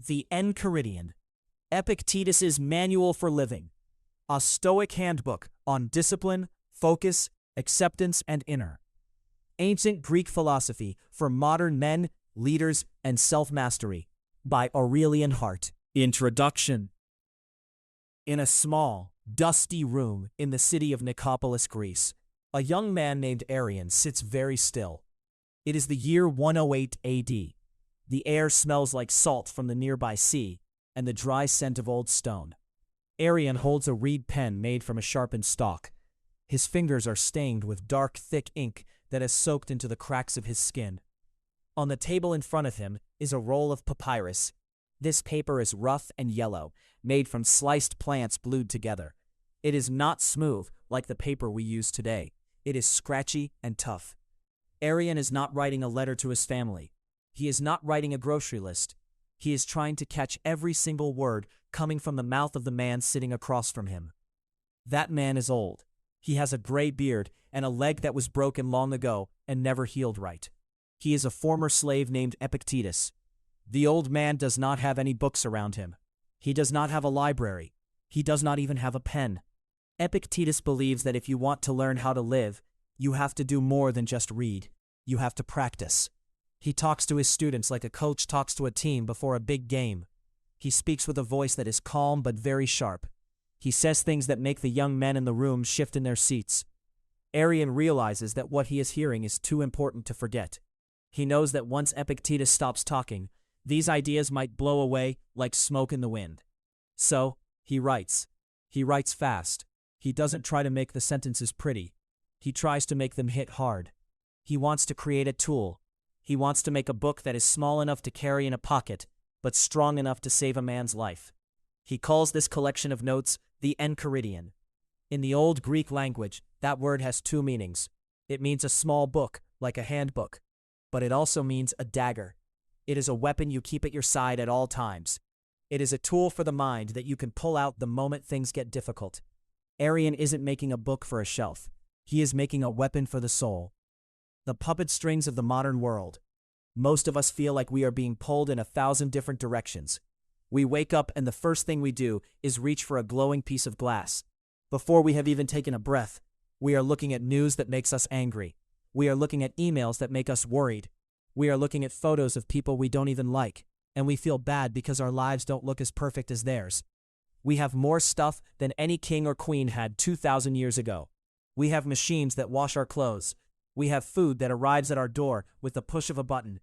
The Enchiridion, Epictetus's Manual for Living, a Stoic handbook on discipline, focus, acceptance, and inner. Ancient Greek Philosophy for Modern Men, Leaders, and Self-Mastery by Aurelian Hart. Introduction. In a small, dusty room in the city of Nicopolis, Greece, a young man named Arion sits very still. It is the year 108 AD. The air smells like salt from the nearby sea and the dry scent of old stone. Arion holds a reed pen made from a sharpened stalk. His fingers are stained with dark, thick ink that has soaked into the cracks of his skin. On the table in front of him is a roll of papyrus. This paper is rough and yellow, made from sliced plants glued together. It is not smooth like the paper we use today. It is scratchy and tough. Arion is not writing a letter to his family. He is not writing a grocery list. He is trying to catch every single word coming from the mouth of the man sitting across from him. That man is old. He has a gray beard and a leg that was broken long ago and never healed right. He is a former slave named Epictetus. The old man does not have any books around him. He does not have a library. He does not even have a pen. Epictetus believes that if you want to learn how to live, you have to do more than just read. You have to practice. He talks to his students like a coach talks to a team before a big game. He speaks with a voice that is calm but very sharp. He says things that make the young men in the room shift in their seats. Arion realizes that what he is hearing is too important to forget. He knows that once Epictetus stops talking, these ideas might blow away like smoke in the wind. So, he writes. He writes fast. He doesn't try to make the sentences pretty. He tries to make them hit hard. He wants to create a tool. He wants to make a book that is small enough to carry in a pocket, but strong enough to save a man's life. He calls this collection of notes the Enchiridion. In the old Greek language, that word has two meanings. It means a small book, like a handbook, but it also means a dagger. It is a weapon you keep at your side at all times. It is a tool for the mind that you can pull out the moment things get difficult. Arion isn't making a book for a shelf. He is making a weapon for the soul. The puppet strings of the modern world. Most of us feel like we are being pulled in 1,000 different directions. We wake up and the first thing we do is reach for a glowing piece of glass. Before we have even taken a breath, we are looking at news that makes us angry. We are looking at emails that make us worried. We are looking at photos of people we don't even like, and we feel bad because our lives don't look as perfect as theirs. We have more stuff than any king or queen had 2,000 years ago. We have machines that wash our clothes. We have food that arrives at our door with the push of a button.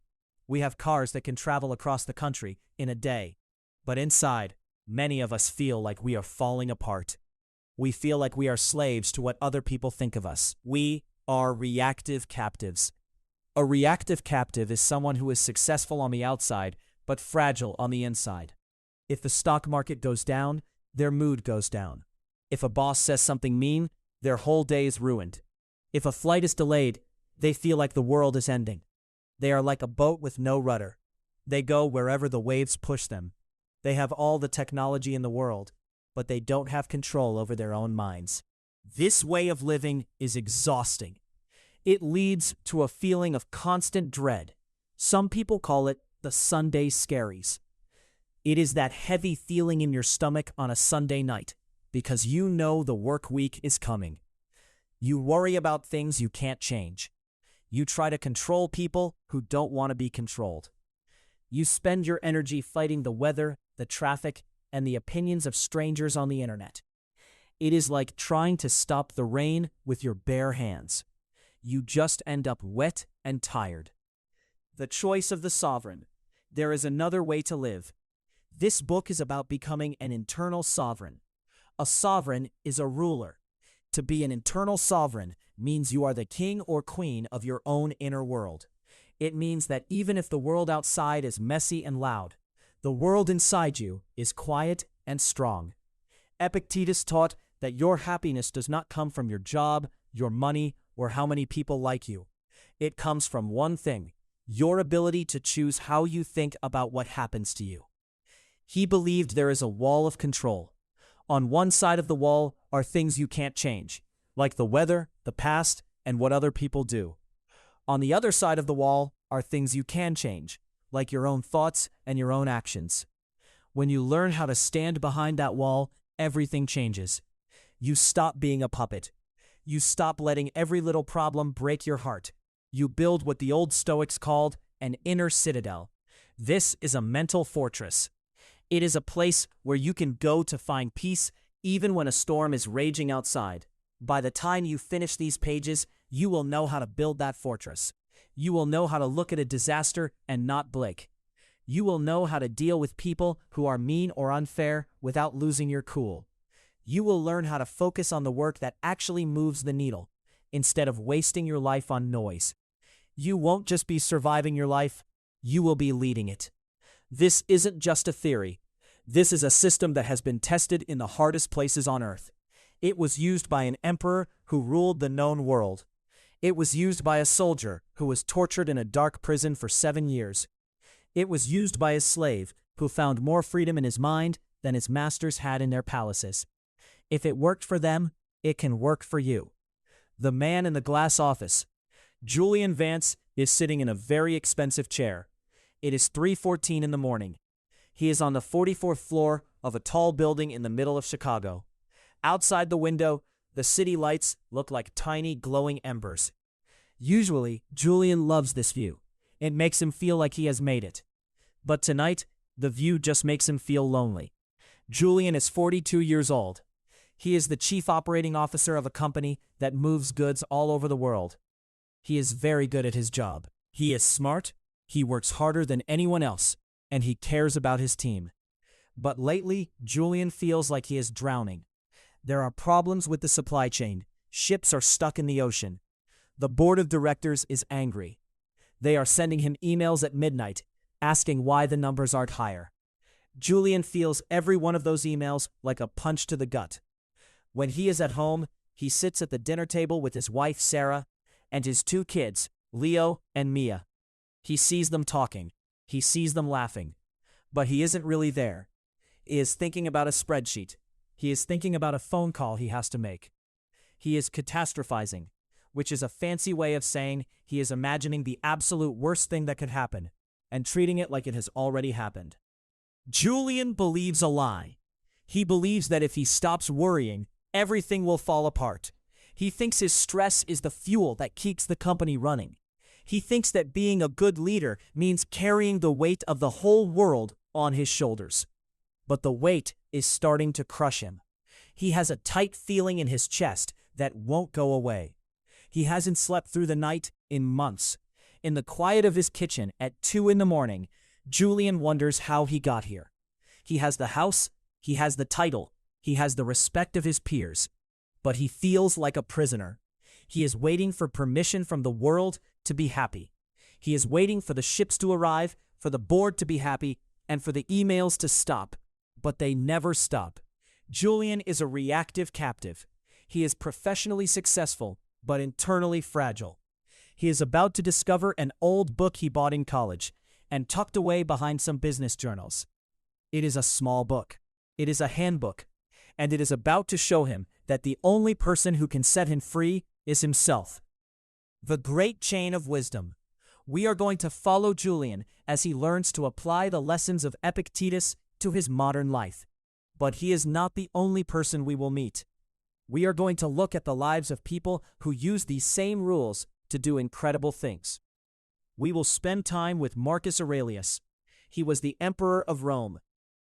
We have cars that can travel across the country in a day. But inside, many of us feel like we are falling apart. We feel like we are slaves to what other people think of us. We are reactive captives. A reactive captive is someone who is successful on the outside, but fragile on the inside. If the stock market goes down, their mood goes down. If a boss says something mean, their whole day is ruined. If a flight is delayed, they feel like the world is ending. They are like a boat with no rudder. They go wherever the waves push them. They have all the technology in the world, but they don't have control over their own minds. This way of living is exhausting. It leads to a feeling of constant dread. Some people call it the Sunday scaries. It is that heavy feeling in your stomach on a Sunday night, because you know the work week is coming. You worry about things you can't change. You try to control people who don't want to be controlled. You spend your energy fighting the weather, the traffic, and the opinions of strangers on the internet. It is like trying to stop the rain with your bare hands. You just end up wet and tired. The choice of the sovereign. There is another way to live. This book is about becoming an internal sovereign. A sovereign is a ruler. To be an internal sovereign means you are the king or queen of your own inner world. It means that even if the world outside is messy and loud, the world inside you is quiet and strong. Epictetus taught that your happiness does not come from your job, your money, or how many people like you. It comes from one thing, your ability to choose how you think about what happens to you. He believed there is a wall of control. On one side of the wall are things you can't change, like the weather, the past, and what other people do. On the other side of the wall are things you can change, like your own thoughts and your own actions. When you learn how to stand behind that wall, everything changes. You stop being a puppet. You stop letting every little problem break your heart. You build what the old Stoics called an inner citadel. This is a mental fortress. It is a place where you can go to find peace even when a storm is raging outside. By the time you finish these pages, you will know how to build that fortress. You will know how to look at a disaster and not blink. You will know how to deal with people who are mean or unfair without losing your cool. You will learn how to focus on the work that actually moves the needle, instead of wasting your life on noise. You won't just be surviving your life, you will be leading it. This isn't just a theory. This is a system that has been tested in the hardest places on Earth. It was used by an emperor who ruled the known world. It was used by a soldier who was tortured in a dark prison for 7 years. It was used by a slave who found more freedom in his mind than his masters had in their palaces. If it worked for them, it can work for you. The man in the glass office. Julian Vance is sitting in a very expensive chair. It is 3:14 in the morning. He is on the 44th floor of a tall building in the middle of Chicago. Outside the window, the city lights look like tiny glowing embers. Usually, Julian loves this view. It makes him feel like he has made it. But tonight, the view just makes him feel lonely. Julian is 42 years old. He is the chief operating officer of a company that moves goods all over the world. He is very good at his job. He is smart, he works harder than anyone else, and he cares about his team. But lately, Julian feels like he is drowning. There are problems with the supply chain. Ships are stuck in the ocean. The board of directors is angry. They are sending him emails at midnight, asking why the numbers aren't higher. Julian feels every one of those emails like a punch to the gut. When he is at home, he sits at the dinner table with his wife, Sarah, and his 2 kids, Leo and Mia. He sees them talking. He sees them laughing. But he isn't really there. He is thinking about a spreadsheet. He is thinking about a phone call he has to make. He is catastrophizing, which is a fancy way of saying he is imagining the absolute worst thing that could happen and treating it like it has already happened. Julian believes a lie. He believes that if he stops worrying, everything will fall apart. He thinks his stress is the fuel that keeps the company running. He thinks that being a good leader means carrying the weight of the whole world on his shoulders. But the weight is starting to crush him. He has a tight feeling in his chest that won't go away. He hasn't slept through the night in months. In the quiet of his kitchen at 2 in the morning, Julian wonders how he got here. He has the house, he has the title, he has the respect of his peers, but he feels like a prisoner. He is waiting for permission from the world to be happy. He is waiting for the ships to arrive, for the board to be happy, and for the emails to stop. But they never stop. Julian is a reactive captive. He is professionally successful, but internally fragile. He is about to discover an old book he bought in college and tucked away behind some business journals. It is a small book. It is a handbook, and it is about to show him that the only person who can set him free is himself. The Great Chain of Wisdom. We are going to follow Julian as he learns to apply the lessons of Epictetus to his modern life. But he is not the only person we will meet. We are going to look at the lives of people who use these same rules to do incredible things. We will spend time with Marcus Aurelius. He was the emperor of Rome.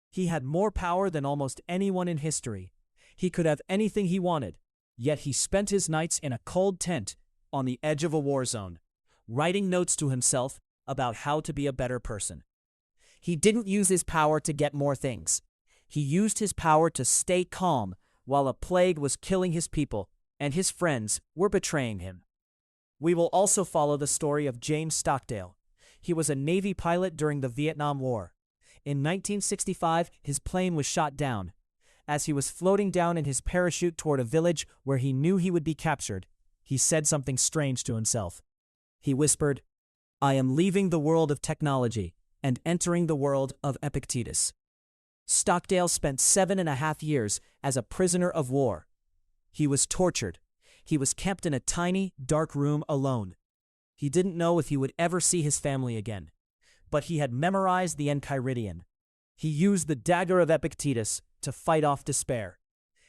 He had more power than almost anyone in history. He could have anything he wanted, yet he spent his nights in a cold tent on the edge of a war zone, writing notes to himself about how to be a better person. He didn't use his power to get more things. He used his power to stay calm while a plague was killing his people and his friends were betraying him. We will also follow the story of James Stockdale. He was a Navy pilot during the Vietnam War. In 1965, his plane was shot down. As he was floating down in his parachute toward a village where he knew he would be captured, he said something strange to himself. He whispered, "I am leaving the world of technology and entering the world of Epictetus." Stockdale spent 7.5 years as a prisoner of war. He was tortured. He was kept in a tiny, dark room alone. He didn't know if he would ever see his family again, but he had memorized the Enchiridion. He used the dagger of Epictetus to fight off despair.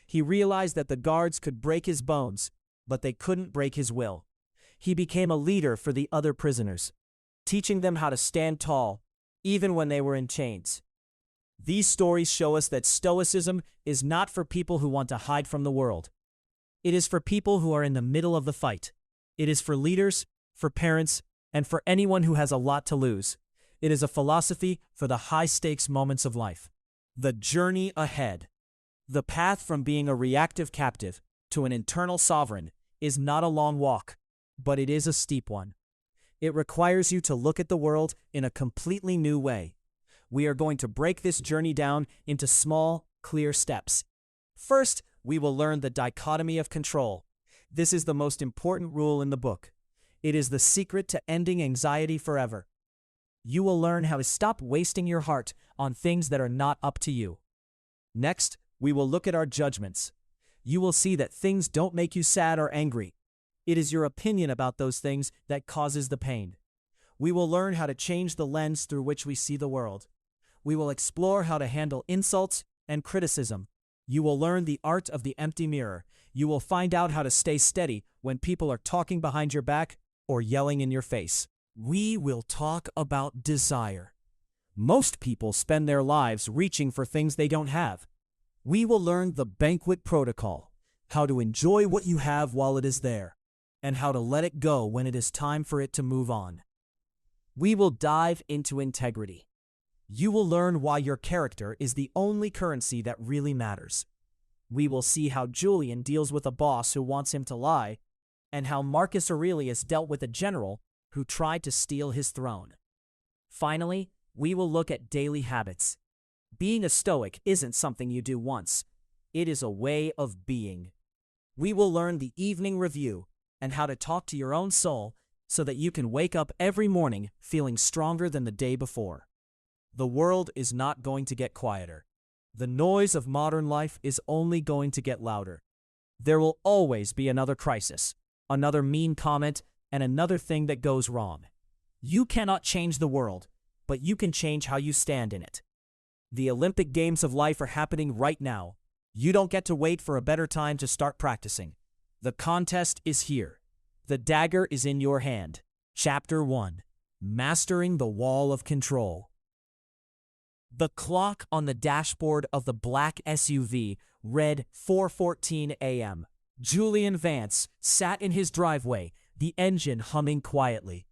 He realized that the guards could break his bones, but they couldn't break his will. He became a leader for the other prisoners, teaching them how to stand tall, even when they were in chains. These stories show us that Stoicism is not for people who want to hide from the world. It is for people who are in the middle of the fight. It is for leaders, for parents, and for anyone who has a lot to lose. It is a philosophy for the high-stakes moments of life. The journey ahead. The path from being a reactive captive to an internal sovereign is not a long walk, but it is a steep one. It requires you to look at the world in a completely new way. We are going to break this journey down into small, clear steps. First, we will learn the dichotomy of control. This is the most important rule in the book. It is the secret to ending anxiety forever. You will learn how to stop wasting your heart on things that are not up to you. Next, we will look at our judgments. You will see that things don't make you sad or angry. It is your opinion about those things that causes the pain. We will learn how to change the lens through which we see the world. We will explore how to handle insults and criticism. You will learn the art of the empty mirror. You will find out how to stay steady when people are talking behind your back or yelling in your face. We will talk about desire. Most people spend their lives reaching for things they don't have. We will learn the banquet protocol, how to enjoy what you have while it is there, and how to let it go when it is time for it to move on. We will dive into integrity. You will learn why your character is the only currency that really matters. We will see how Julian deals with a boss who wants him to lie, and how Marcus Aurelius dealt with a general who tried to steal his throne. Finally, we will look at daily habits. Being a Stoic isn't something you do once. It is a way of being. We will learn the evening review and how to talk to your own soul so that you can wake up every morning feeling stronger than the day before. The world is not going to get quieter. The noise of modern life is only going to get louder. There will always be another crisis, another mean comment, and another thing that goes wrong. You cannot change the world, but you can change how you stand in it. The Olympic Games of life are happening right now. You don't get to wait for a better time to start practicing. The contest is here. The dagger is in your hand. Chapter 1. Mastering the Wall of Control. The clock on the dashboard of the black SUV read 4:14 a.m. Julian Vance sat in his driveway, the engine humming quietly.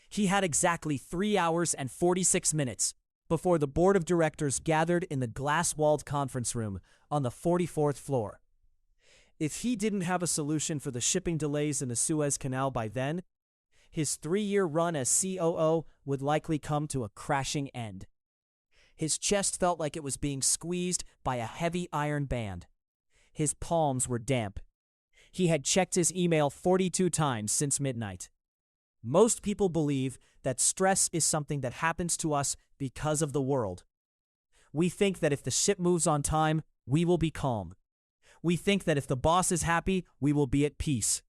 He had exactly 3 hours and 46 minutes before the board of directors gathered in the glass-walled conference room on the 44th floor. If he didn't have a solution for the shipping delays in the Suez Canal by then, his 3-year run as COO would likely come to a crashing end. His chest felt like it was being squeezed by a heavy iron band. His palms were damp. He had checked his email 42 times since midnight. Most people believe that stress is something that happens to us because of the world. We think that if the ship moves on time, we will be calm. We think that if the boss is happy, we will be at peace.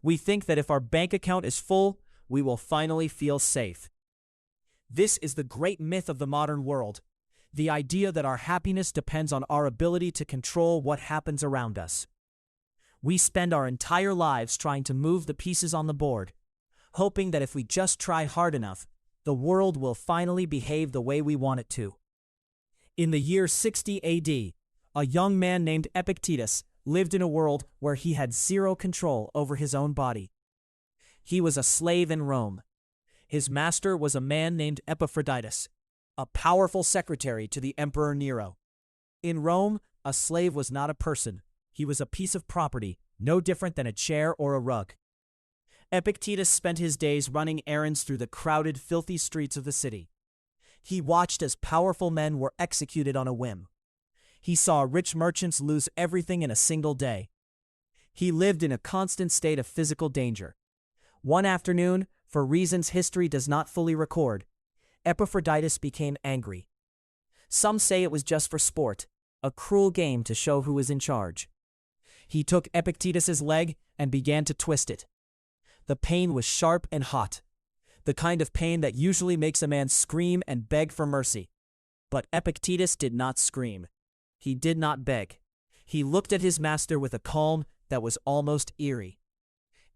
We think that if our bank account is full, we will finally feel safe. This is the great myth of the modern world, the idea that our happiness depends on our ability to control what happens around us. We spend our entire lives trying to move the pieces on the board, hoping that if we just try hard enough, the world will finally behave the way we want it to. In the year 60 AD, a young man named Epictetus lived in a world where he had zero control over his own body. He was a slave in Rome. His master was a man named Epaphroditus, a powerful secretary to the Emperor Nero. In Rome, a slave was not a person. He was a piece of property, no different than a chair or a rug. Epictetus spent his days running errands through the crowded, filthy streets of the city. He watched as powerful men were executed on a whim. He saw rich merchants lose everything in a single day. He lived in a constant state of physical danger. One afternoon, for reasons history does not fully record, Epaphroditus became angry. Some say it was just for sport, a cruel game to show who was in charge. He took Epictetus's leg and began to twist it. The pain was sharp and hot, the kind of pain that usually makes a man scream and beg for mercy. But Epictetus did not scream. He did not beg. He looked at his master with a calm that was almost eerie.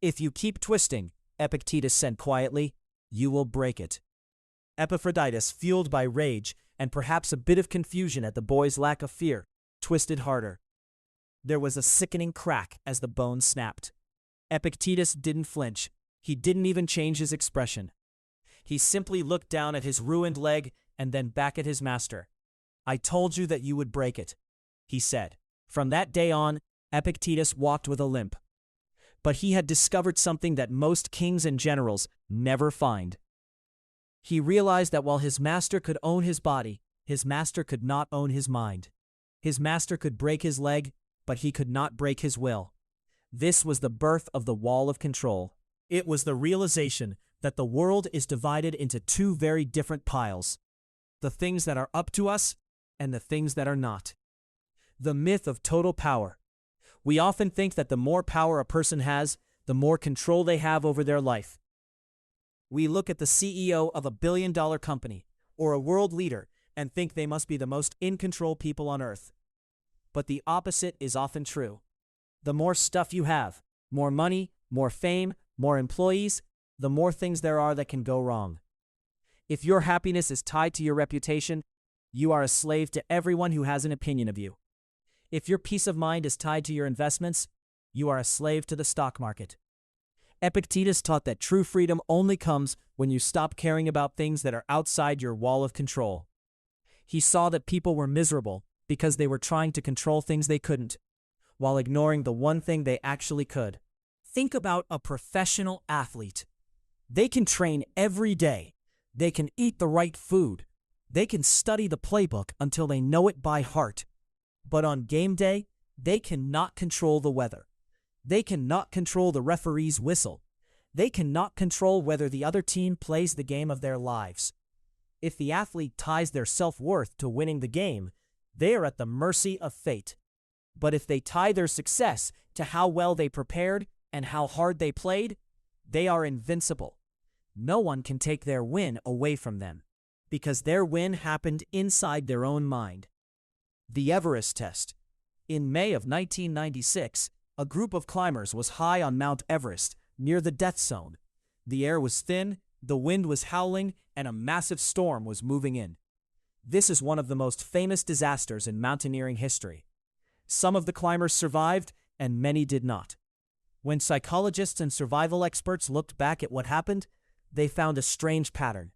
"If you keep twisting," Epictetus said quietly, "you will break it." Epaphroditus, fueled by rage and perhaps a bit of confusion at the boy's lack of fear, twisted harder. There was a sickening crack as the bone snapped. Epictetus didn't flinch. He didn't even change his expression. He simply looked down at his ruined leg and then back at his master. "I told you that you would break it," he said. From that day on, Epictetus walked with a limp. But he had discovered something that most kings and generals never find. He realized that while his master could own his body, his master could not own his mind. His master could break his leg, but he could not break his will. This was the birth of the wall of control. It was the realization that the world is divided into two very different piles: the things that are up to us and the things that are not. The myth of total power. We often think that the more power a person has, the more control they have over their life. We look at the CEO of a billion-dollar company or a world leader and think they must be the most in-control people on earth. But the opposite is often true. The more stuff you have, more money, more fame, more employees, the more things there are that can go wrong. If your happiness is tied to your reputation, you are a slave to everyone who has an opinion of you. If your peace of mind is tied to your investments, you are a slave to the stock market. Epictetus taught that true freedom only comes when you stop caring about things that are outside your wall of control. He saw that people were miserable because they were trying to control things they couldn't, while ignoring the one thing they actually could. Think about a professional athlete. They can train every day. They can eat the right food. They can study the playbook until they know it by heart. But on game day, they cannot control the weather. They cannot control the referee's whistle. They cannot control whether the other team plays the game of their lives. If the athlete ties their self-worth to winning the game, they are at the mercy of fate. But if they tie their success to how well they prepared and how hard they played, they are invincible. No one can take their win away from them, because their win happened inside their own mind. The Everest test. In May of 1996, a group of climbers was high on Mount Everest, near the death zone. The air was thin, the wind was howling, and a massive storm was moving in. This is one of the most famous disasters in mountaineering history. Some of the climbers survived, and many did not. When psychologists and survival experts looked back at what happened, they found a strange pattern.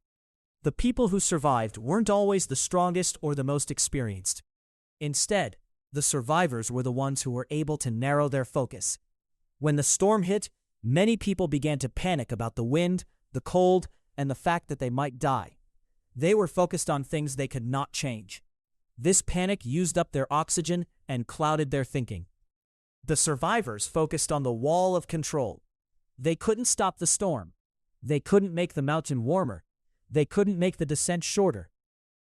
The people who survived weren't always the strongest or the most experienced. Instead, the survivors were the ones who were able to narrow their focus. When the storm hit, many people began to panic about the wind, the cold, and the fact that they might die. They were focused on things they could not change. This panic used up their oxygen and clouded their thinking. The survivors focused on the wall of control. They couldn't stop the storm. They couldn't make the mountain warmer. They couldn't make the descent shorter.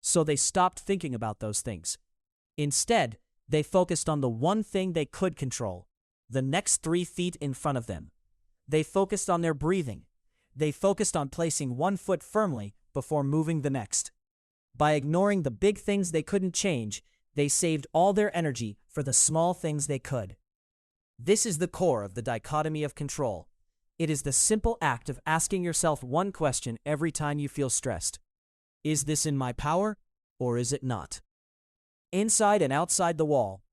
So they stopped thinking about those things. Instead, they focused on the one thing they could control, the next 3 feet in front of them. They focused on their breathing. They focused on placing one foot firmly before moving the next. By ignoring the big things they couldn't change, they saved all their energy for the small things they could. This is the core of the dichotomy of control. It is the simple act of asking yourself one question every time you feel stressed. Is this in my power, or is it not? Inside and outside the wall.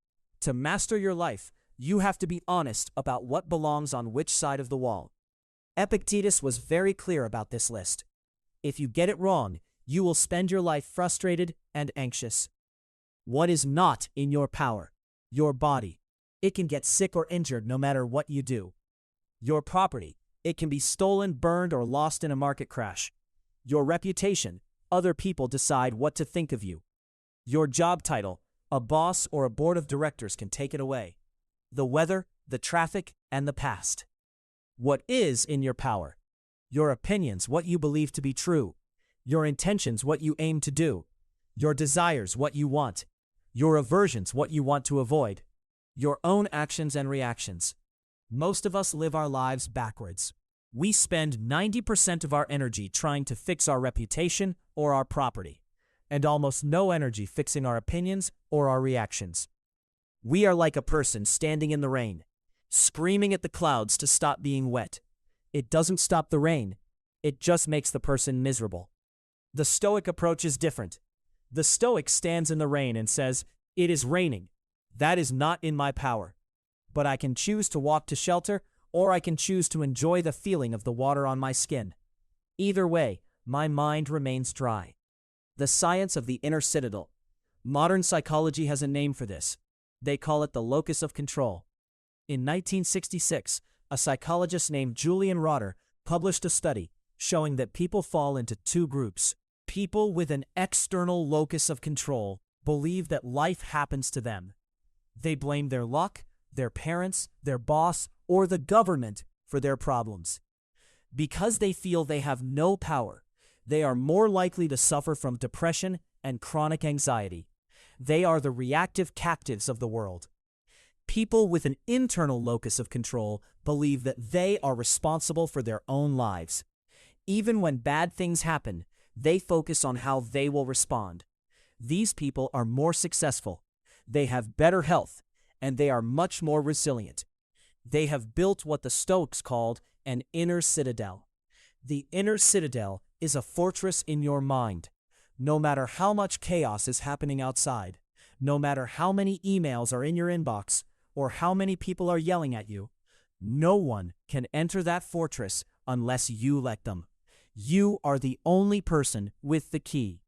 To master your life, you have to be honest about what belongs on which side of the wall. Epictetus was very clear about this list. If you get it wrong, you will spend your life frustrated and anxious. What is not in your power? Your body. It can get sick or injured no matter what you do. Your property. It can be stolen, burned, or lost in a market crash. Your reputation. Other people decide what to think of you. Your job title. A boss or a board of directors can take it away. The weather, the traffic, and the past. What is in your power? Your opinions, what you believe to be true. Your intentions, what you aim to do. Your desires, what you want. Your aversions, what you want to avoid. Your own actions and reactions. Most of us live our lives backwards. We spend 90% of our energy trying to fix our reputation or our property. and almost no energy fixing our opinions or our reactions. We are like a person standing in the rain, screaming at the clouds to stop being wet. It doesn't stop the rain, it just makes the person miserable. The Stoic approach is different. The Stoic stands in the rain and says, "It is raining. That is not in my power. But I can choose to walk to shelter, or I can choose to enjoy the feeling of the water on my skin. Either way, my mind remains dry." The science of the inner citadel. Modern psychology has a name for this. They call it the locus of control. In 1966, a psychologist named Julian Rotter published a study showing that people fall into two groups. People with an external locus of control believe that life happens to them. They blame their luck, their parents, their boss, or the government for their problems. Because they feel they have no power, they are more likely to suffer from depression and chronic anxiety. They are the reactive captives of the world. People with an internal locus of control believe that they are responsible for their own lives. Even when bad things happen, they focus on how they will respond. These people are more successful, they have better health, and they are much more resilient. They have built what the Stoics called an inner citadel. The inner citadel is a fortress in your mind. No matter how much chaos is happening outside, no matter how many emails are in your inbox, or how many people are yelling at you, no one can enter that fortress unless you let them. You are the only person with the key.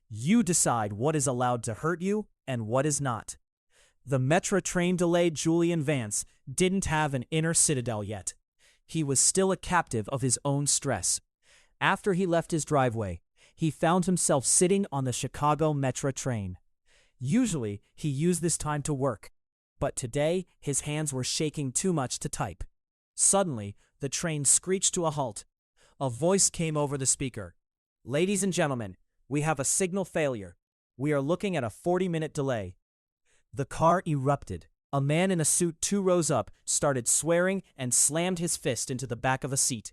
You decide what is allowed to hurt you and what is not. The Metro train delayed Julian Vance didn't have an inner citadel yet. He was still a captive of his own stress. After he left his driveway, he found himself sitting on the Chicago Metro train. Usually, he used this time to work, but today his hands were shaking too much to type. Suddenly, the train screeched to a halt. A voice came over the speaker. "Ladies and gentlemen, we have a signal failure. We are looking at a 40-minute delay." The car erupted. A man in a suit 2 rows up started swearing and slammed his fist into the back of a seat.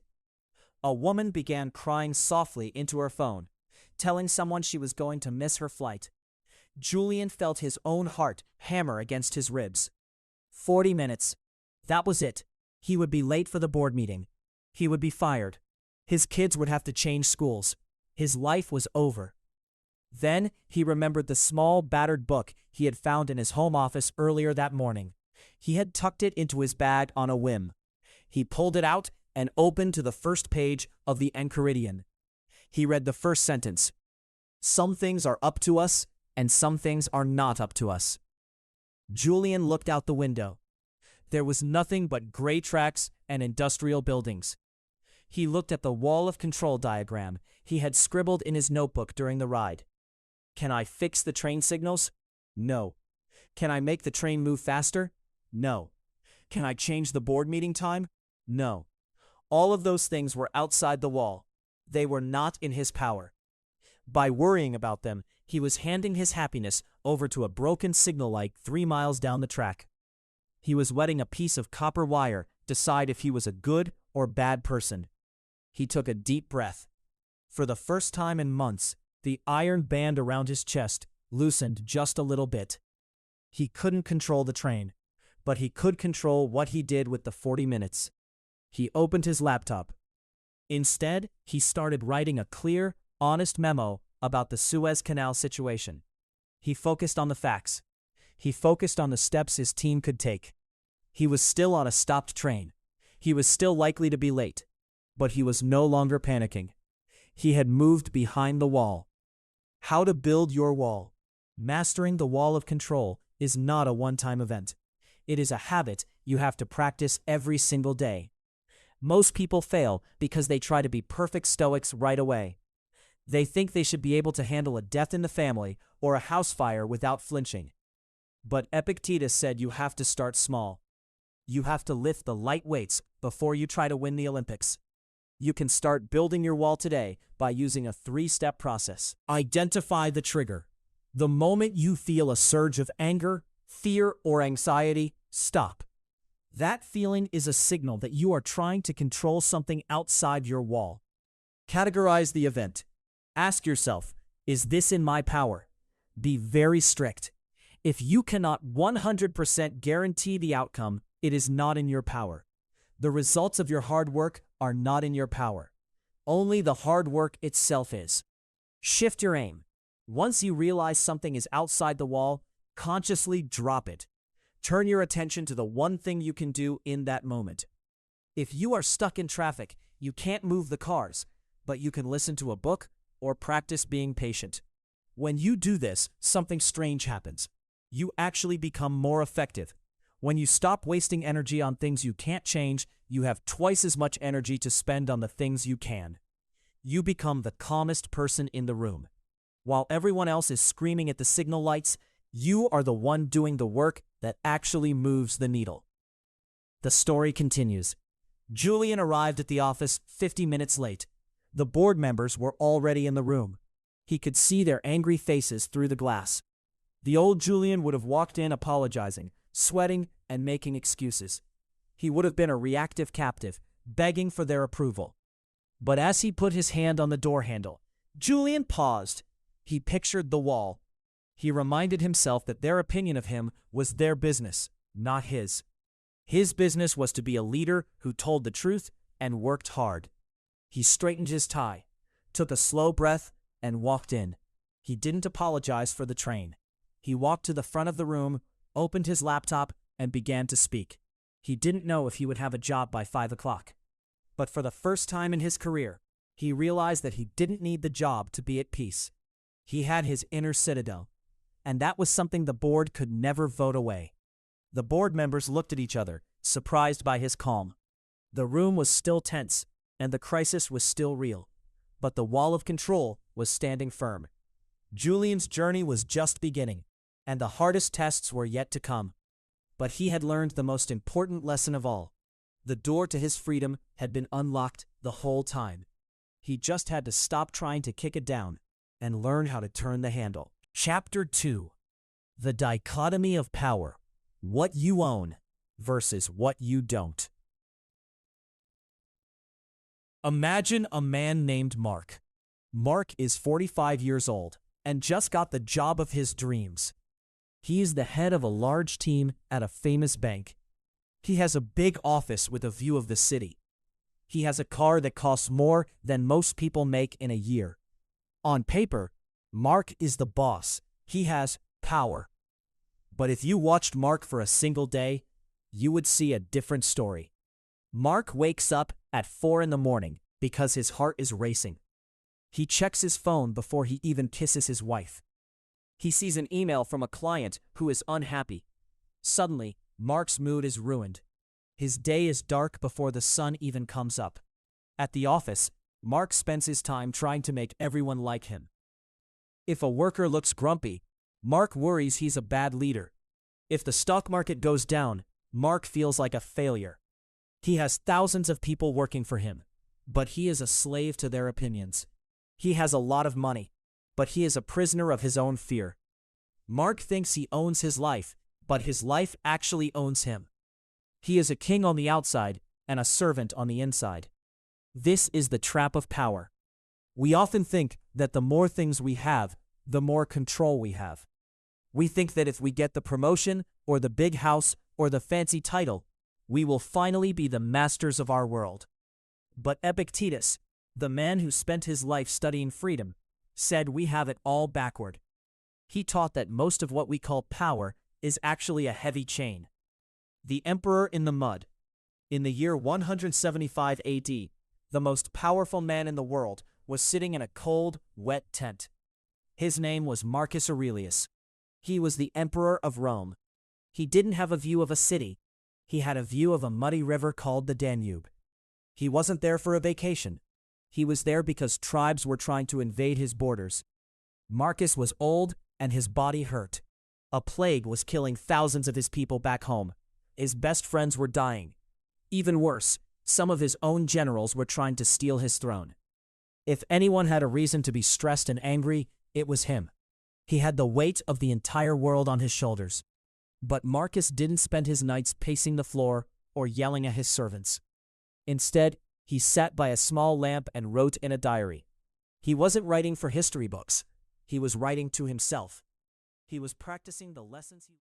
A woman began crying softly into her phone, telling someone she was going to miss her flight. Julian felt his own heart hammer against his ribs. 40 minutes. That was it. He would be late for the board meeting. He would be fired. His kids would have to change schools. His life was over. Then he remembered the small, battered book he had found in his home office earlier that morning. He had tucked it into his bag on a whim. He pulled it out and opened to the first page of the Enchiridion. He read the first sentence. "Some things are up to us, and some things are not up to us." Julian looked out the window. There was nothing but gray tracks and industrial buildings. He looked at the wall of control diagram he had scribbled in his notebook during the ride. Can I fix the train signals? No. Can I make the train move faster? No. Can I change the board meeting time? No. All of those things were outside the wall. They were not in his power. By worrying about them, he was handing his happiness over to a broken signal light 3 miles down the track. He was letting a piece of copper wire decide if he was a good or bad person. He took a deep breath. For the first time in months, the iron band around his chest loosened just a little bit. He couldn't control the train, but he could control what he did with the 40 minutes. He opened his laptop. Instead, he started writing a clear, honest memo about the Suez Canal situation. He focused on the facts. He focused on the steps his team could take. He was still on a stopped train. He was still likely to be late, but he was no longer panicking. He had moved behind the wall. How to build your wall. Mastering the wall of control is not a one-time event. It is a habit you have to practice every single day. Most people fail because they try to be perfect Stoics right away. They think they should be able to handle a death in the family or a house fire without flinching. But Epictetus said you have to start small. You have to lift the light weights before you try to win the Olympics. You can start building your wall today by using a 3-step process. Identify the trigger. The moment you feel a surge of anger, fear, or anxiety, stop. That feeling is a signal that you are trying to control something outside your wall. Categorize the event. Ask yourself, Is this in my power? Be very strict. If you cannot 100% guarantee the outcome, it is not in your power. The results of your hard work are not in your power. Only the hard work itself is. Shift your aim. Once you realize something is outside the wall, consciously drop it. Turn your attention to the one thing you can do in that moment. If you are stuck in traffic, you can't move the cars, but you can listen to a book or practice being patient. When you do this, something strange happens. You actually become more effective. When you stop wasting energy on things you can't change, you have twice as much energy to spend on the things you can. You become the calmest person in the room. While everyone else is screaming at the signal lights, you are the one doing the work that actually moves the needle. The story continues. Julian arrived at the office 50 minutes late. The board members were already in the room. He could see their angry faces through the glass. The old Julian would have walked in apologizing, sweating, and making excuses. He would have been a reactive captive, begging for their approval. But as he put his hand on the door handle, Julian paused. He pictured the wall. He reminded himself that their opinion of him was their business, not his. His business was to be a leader who told the truth and worked hard. He straightened his tie, took a slow breath, and walked in. He didn't apologize for the train. He walked to the front of the room, opened his laptop, and began to speak. He didn't know if he would have a job by 5 o'clock. But for the first time in his career, he realized that he didn't need the job to be at peace. He had his inner citadel, and that was something the board could never vote away. The board members looked at each other, surprised by his calm. The room was still tense, and the crisis was still real, but the wall of control was standing firm. Julian's journey was just beginning, and the hardest tests were yet to come. But he had learned the most important lesson of all. The door to his freedom had been unlocked the whole time. He just had to stop trying to kick it down and learn how to turn the handle. Chapter 2. The Dichotomy of Power. What you own versus what you don't. Imagine a man named Mark. Mark is 45 years old and just got the job of his dreams. He is the head of a large team at a famous bank. He has a big office with a view of the city. He has a car that costs more than most people make in a year. On paper, Mark is the boss. He has power. But if you watched Mark for a single day, you would see a different story. Mark wakes up at 4 in the morning because his heart is racing. He checks his phone before he even kisses his wife. He sees an email from a client who is unhappy. Suddenly, Mark's mood is ruined. His day is dark before the sun even comes up. At the office, Mark spends his time trying to make everyone like him. If a worker looks grumpy, Mark worries he's a bad leader. If the stock market goes down, Mark feels like a failure. He has thousands of people working for him, but he is a slave to their opinions. He has a lot of money, but he is a prisoner of his own fear. Mark thinks he owns his life, but his life actually owns him. He is a king on the outside and a servant on the inside. This is the trap of power. We often think that the more things we have, the more control we have. We think that if we get the promotion or the big house or the fancy title, we will finally be the masters of our world. But Epictetus, the man who spent his life studying freedom, said we have it all backward. He taught that most of what we call power is actually a heavy chain. The emperor in the mud. In the year 175 AD, the most powerful man in the world was sitting in a cold, wet tent. His name was Marcus Aurelius. He was the emperor of Rome. He didn't have a view of a city. He had a view of a muddy river called the Danube. He wasn't there for a vacation. He was there because tribes were trying to invade his borders. Marcus was old and his body hurt. A plague was killing thousands of his people back home. His best friends were dying. Even worse, some of his own generals were trying to steal his throne. If anyone had a reason to be stressed and angry, it was him. He had the weight of the entire world on his shoulders. But Marcus didn't spend his nights pacing the floor or yelling at his servants. Instead, he sat by a small lamp and wrote in a diary. He wasn't writing for history books. He was writing to himself. He was practicing the lessons he